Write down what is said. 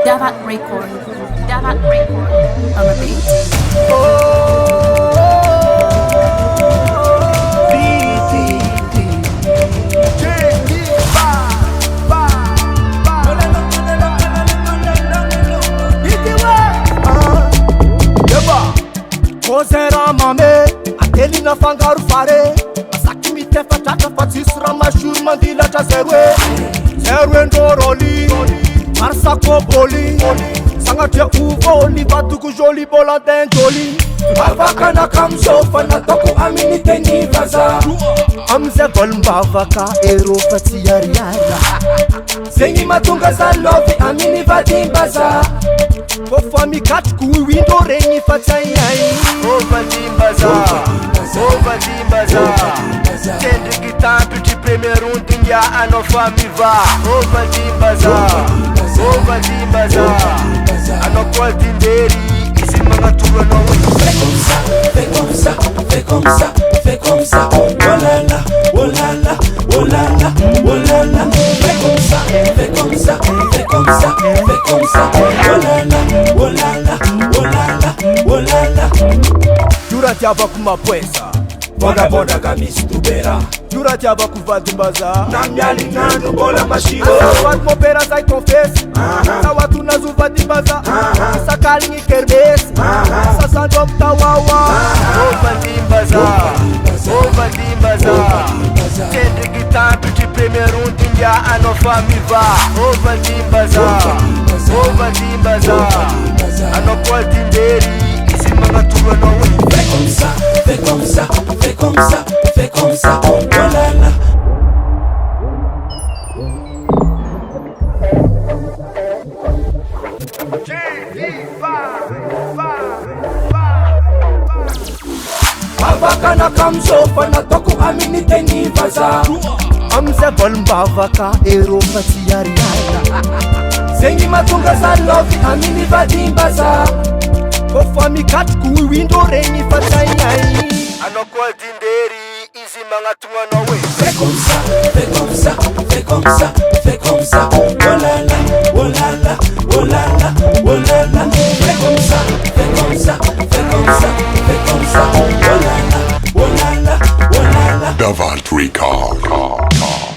Davat Record. Davat Record. On the beat. Kozera mame, ateli na fangaro fare. Masaki mitefa tata fa tsisy raha masuro mandilatra zeroe. Zeroe ndrôrôly, marsa kôbôly. Sagnatria ovôly, vatoko jôly bôla denjôly. Mavakanaka amizao fa nataoko amin'ny teny vaza. Amizay vôlim-bavaka ero fa tsy ariara. Zegny mahatonga zalovy amin'ny vadim-baza. Kofa mikatroko iwindrô regny fa tsy aiai. Ô vadim-baza, ô vadim-baza, tendriky tampitry premier ondinga anao fa miva. Ô vadim-baza, ô vadim-baza, anao koa dindery izy magnatoro anao. Fais comme ça, fais comme ça, fais comme ça, fais comme ça. Oh la la, oh la la, oh la la, oh la la. Fais comme ça, fais comme ça, fais comme ça, fais comme ça. Oh la la, oh la la, oh la la, oh la la. Jura tiavako mapwesa, Boda boda kamisi tubera. jura tiavako vadim-baza. Na mialinando bola mashiro. Watu mopera zay confesse. Na watu nazo vadim-baza. Sakaligny kermesy. Sasandro mtawawa. Ô vadim-baza, ô vadim-baza, tendriky tampitry premier ondinga anao fa miva. Ô vadim-baza, ô vadim-baza, anao koa dindery izy magnatoro anao. Fais comme ça, fais comme ça, fais comme ça, fais comme ça. Oh la la. Mavakanaka amizao fa nataoko amin'ny teny vaza. Amizay vôlim-bavaka ero fa tsy ariara. Zegny mahatonga zalovy amin'ny vadim-baza. Kofa mikatroko iwindrô regny fa tsy aiai. Anao koa dindery izy magnatoro anao hoe. Fais comme ça, fais comme ça, fais comme ça, fais comme ça. Oh la la, oh la la, oh la la, oh la la. Fais comme ça, fais comme ça, fais comme ça, fais comme ça. Oh la la, oh la la, oh la la. Davat Record.